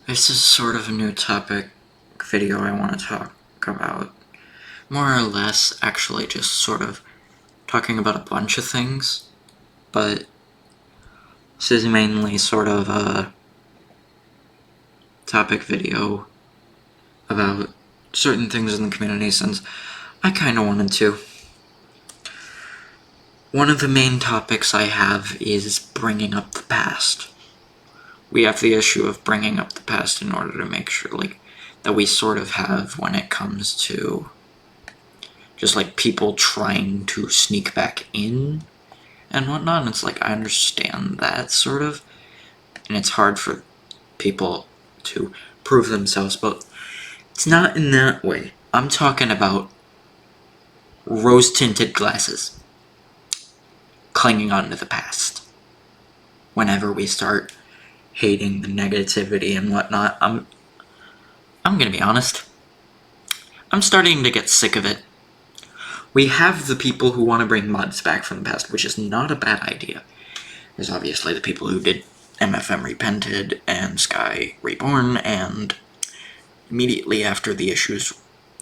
This is sort of a new topic video I want to talk about. More or less, actually, just sort of talking about a bunch of things, but this is mainly sort of a topic video about certain things in the community since I kind of wanted to. One of the main topics I have is bringing up the past. We have the issue of bringing up the past in order to make sure, that we sort of have when it comes to just, people trying to sneak back in and whatnot, and it's I understand that, sort of, and it's hard for people to prove themselves, but it's not in that way. I'm talking about rose-tinted glasses clinging onto the past. Whenever we start hating the negativity and whatnot, I'm gonna be honest, I'm starting to get sick of it. We have the people who want to bring mods back from the past, which is not a bad idea. There's obviously the people who did MFM Repented and Sky Reborn, and immediately after the issues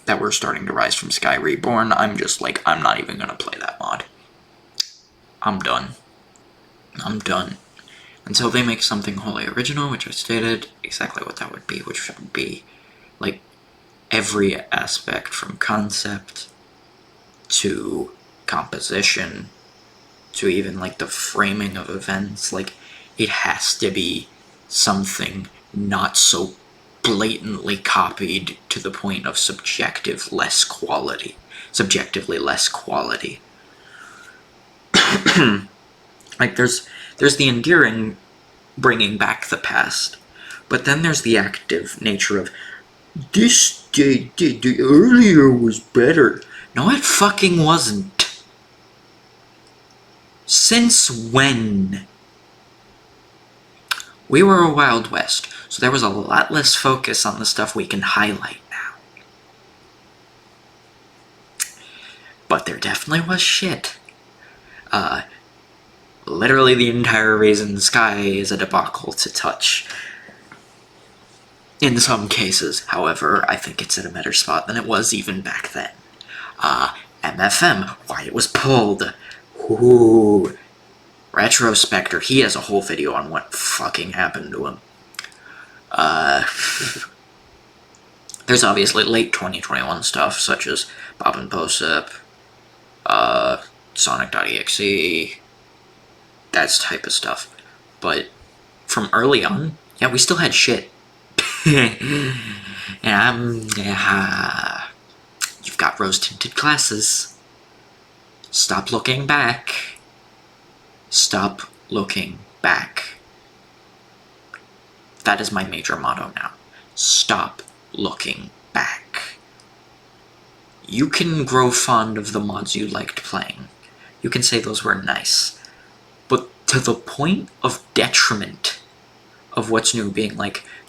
that were starting to rise from Sky Reborn, I'm just I'm not even gonna play that mod. I'm done. Until they make something wholly original, which I stated exactly what that would be, which would be, every aspect from concept to composition to even, the framing of events. It has to be something not so blatantly copied to the point of subjectively less quality. There's the endearing bringing back the past, but then there's the active nature of, this the earlier was better. No, it fucking wasn't. Since when? We were a Wild West, so there was a lot less focus on the stuff we can highlight now. But there definitely was shit. Literally the entire reason the sky is a debacle to touch. In some cases, however, I think it's at a better spot than it was even back then. MFM, why it was pulled. Ooh. Retrospector, he has a whole video on what fucking happened to him. There's obviously late 2021 stuff, such as Bob and Posip, Sonic.exe, that type of stuff. But from early on, yeah, we still had shit. And you've got rose-tinted glasses. Stop looking back. Stop looking back. That is my major motto now. Stop looking back. You can grow fond of the mods you liked playing. You can say those were nice. But to the point of detriment of what's new being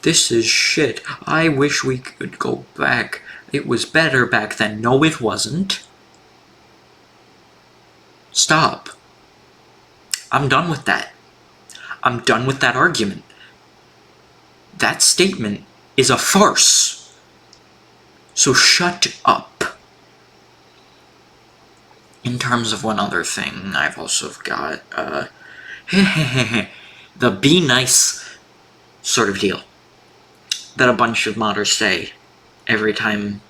this is shit, I wish we could go back, it was better back then. No, it wasn't. Stop. I'm done with that. I'm done with that argument. That statement is a farce. So shut up. In terms of one other thing, I've also got, the be nice sort of deal that a bunch of modders say every time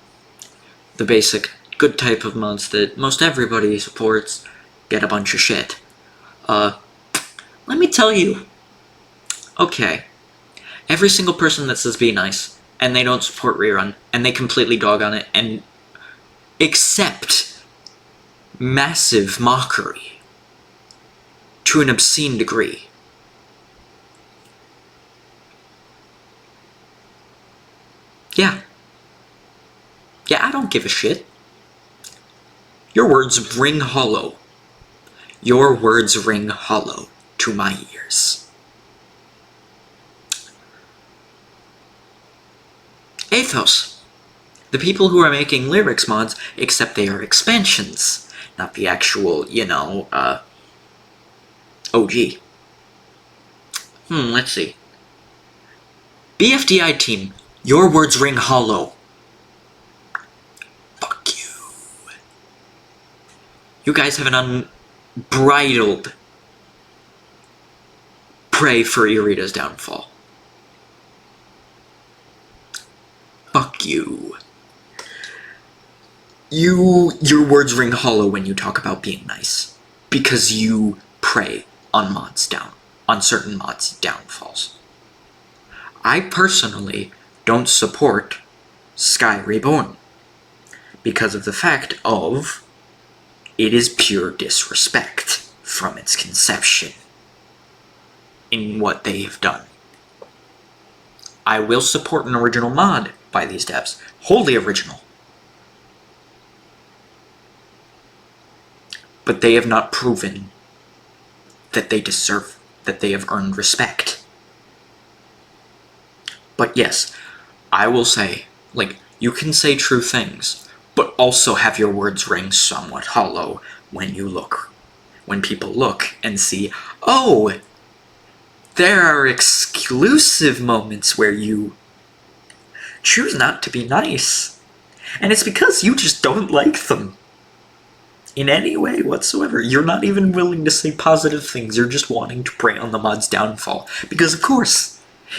the basic good type of mods that most everybody supports get a bunch of shit. Let me tell you. Okay. Every single person that says be nice, and they don't support rerun, and they completely dog on it, and accept massive mockery to an obscene degree. Yeah, I don't give a shit. Your words ring hollow. Your words ring hollow to my ears. Athos. The people who are making lyrics mods, except they are expansions, not the actual, OG. Let's see. BFDI team, your words ring hollow. Fuck you. You guys have an unbridled pray for Irita's downfall. Fuck you. Your words ring hollow when you talk about being nice, because you prey on certain mods' downfalls. I personally don't support Sky Reborn because of the fact of it is pure disrespect from its conception in what they have done. I will support an original mod by these devs, wholly original. But they have not proven that they have earned respect. But yes, I will say, you can say true things, but also have your words ring somewhat hollow when people look and see, oh, there are exclusive moments where you choose not to be nice. And it's because you just don't like them. In any way whatsoever. You're not even willing to say positive things. You're just wanting to prey on the mod's downfall. Because of course,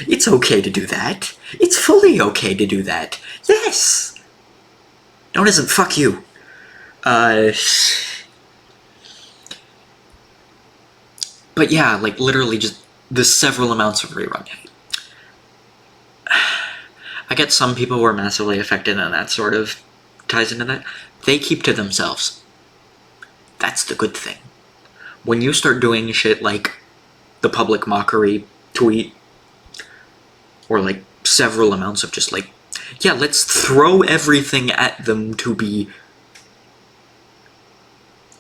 it's okay to do that. It's fully okay to do that. Yes! No, it isn't. Fuck you. But yeah, literally just the several amounts of rerun hate. I get some people who are massively affected and that sort of ties into that. They keep to themselves. That's the good thing. When you start doing shit like the public mockery tweet, or several amounts of just yeah, let's throw everything at them to be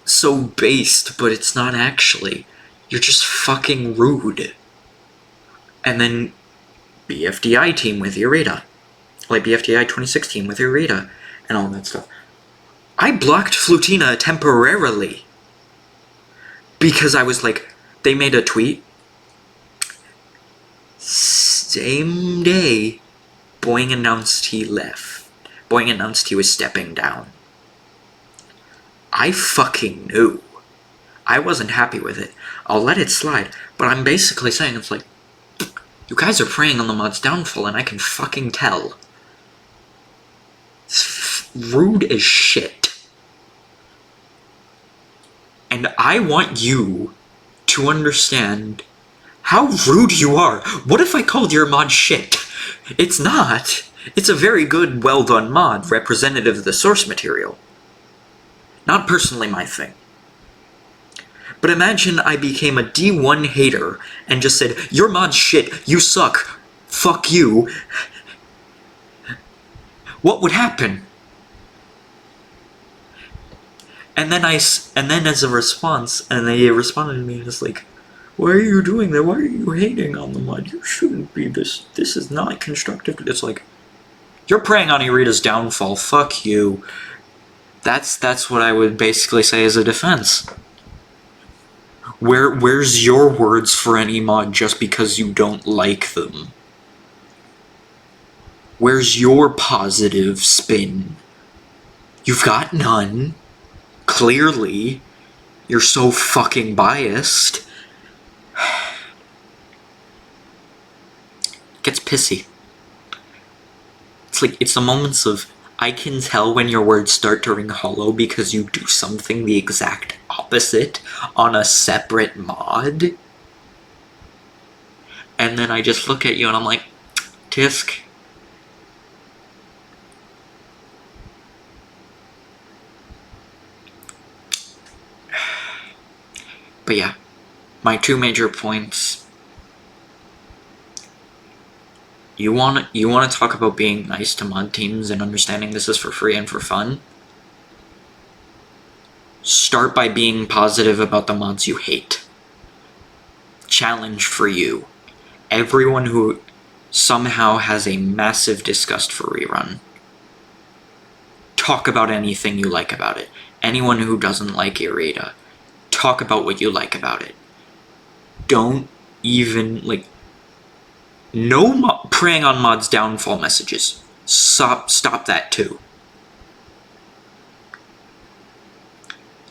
so based, but it's not actually. You're just fucking rude. And then BFDI team with Irita. BFDI 2016 with Irita, and all that stuff. I blocked Flutina temporarily because I was they made a tweet. Same day, Boeing announced he left. Boeing announced he was stepping down. I fucking knew. I wasn't happy with it. I'll let it slide, but I'm basically saying it's you guys are preying on the mod's downfall and I can fucking tell. It's rude as shit. And I want you to understand how rude you are. What if I called your mod shit? It's not. It's a very good, well-done mod, representative of the source material. Not personally my thing. But imagine I became a D1 hater and just said, your mod's shit, you suck, fuck you. What would happen? And then as a response, and they responded to me, it's why are you doing that? Why are you hating on the mod? You shouldn't be this is not constructive. It's you're preying on Irita's downfall, fuck you. That's what I would basically say as a defense. Where's your words for any mod just because you don't like them? Where's your positive spin? You've got none. Clearly, you're so fucking biased. It gets pissy. It's the moments of, I can tell when your words start to ring hollow because you do something the exact opposite on a separate mod. And then I just look at you and I'm like, Tisk. But yeah, my two major points. You want to talk about being nice to mod teams and understanding this is for free and for fun? Start by being positive about the mods you hate. Challenge for you. Everyone who somehow has a massive disgust for rerun. Talk about anything you like about it. Anyone who doesn't like Irita. Talk about what you like about it. Don't even, No preying on mods' downfall messages. Stop that too.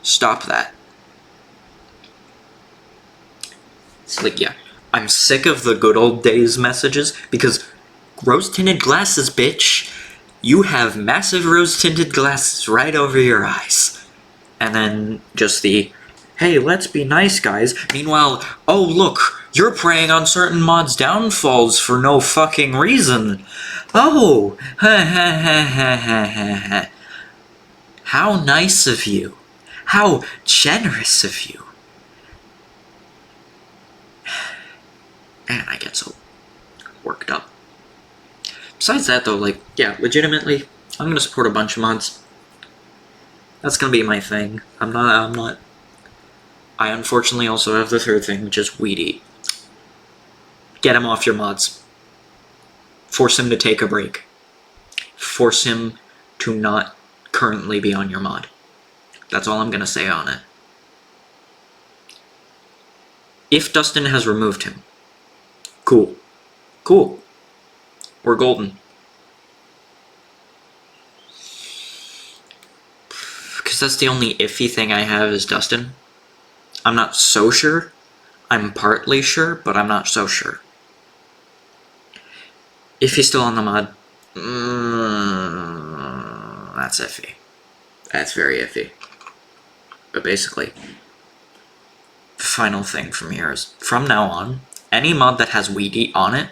Stop that. It's like, yeah, I'm sick of the good old days messages, because rose-tinted glasses, bitch. You have massive rose-tinted glasses right over your eyes. And then just the, hey, let's be nice, guys. Meanwhile, oh, look, you're preying on certain mods' downfalls for no fucking reason. Oh, ha ha ha ha ha ha ha. How nice of you. How generous of you. Man, I get so worked up. Besides that, though, like, yeah, legitimately, I'm gonna support a bunch of mods. That's gonna be my thing. I'm not... I unfortunately also have the third thing, which is weed eat. Get him off your mods. Force him to take a break. Force him to not currently be on your mod. That's all I'm gonna say on it. If Dustin has removed him, cool. Cool. We're golden. Because that's the only iffy thing I have is Dustin. I'm not so sure. I'm partly sure, but I'm not so sure. If he's still on the mod, that's iffy. That's very iffy. But basically, the final thing from here is, from now on, any mod that has weed eat on it,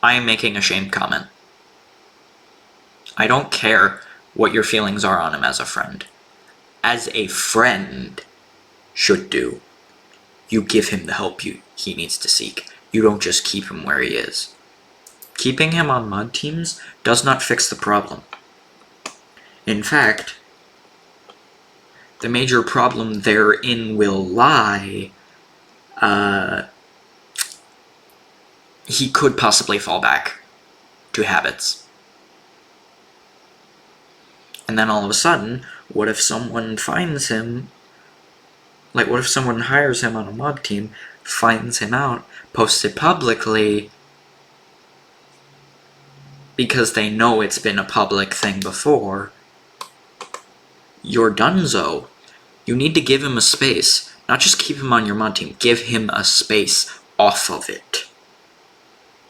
I am making a shamed comment. I don't care what your feelings are on him as a friend. As a friend should do. You give him the help he needs to seek. You don't just keep him where he is. Keeping him on mod teams does not fix the problem. In fact, the major problem therein will lie, he could possibly fall back to habits. And then all of a sudden, what if someone finds him, like what if someone hires him on a mod team, finds him out, posts it publicly, because they know it's been a public thing before, you're donezo. You need to give him a space. Not just keep him on your mod team, give him a space off of it.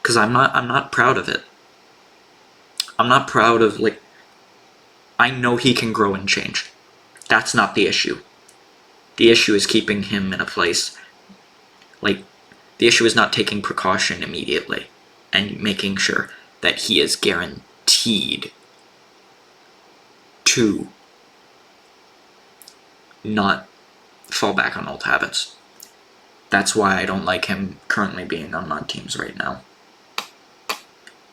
Because I'm not proud of it. I'm not proud of, like, I know he can grow and change. That's not the issue. The issue is keeping him in a place, like, the issue is not taking precaution immediately and making sure that he is guaranteed to not fall back on old habits. That's why I don't like him currently being on mod teams right now.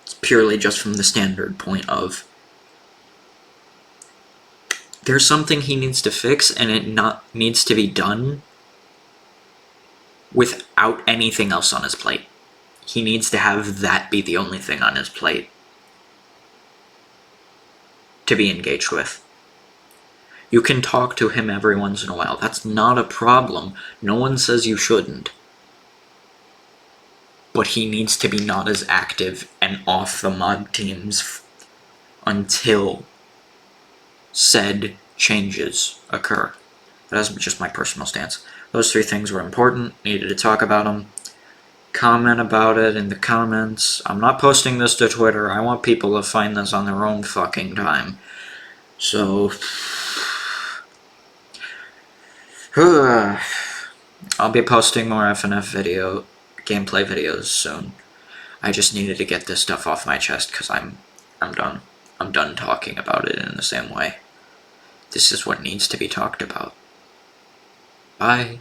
It's purely just from the standard point of there's something he needs to fix, and it needs to be done without anything else on his plate. He needs to have that be the only thing on his plate to be engaged with. You can talk to him every once in a while. That's not a problem. No one says you shouldn't. But he needs to be not as active and off the mod teams until said changes occur. That's just my personal stance. Those three things were important. Needed to talk about them. Comment about it in the comments. I'm not posting this to Twitter. I want people to find this on their own fucking time. So... I'll be posting more FNF gameplay videos soon. I just needed to get this stuff off my chest because I'm done. I'm done talking about it in the same way. This is what needs to be talked about. Bye.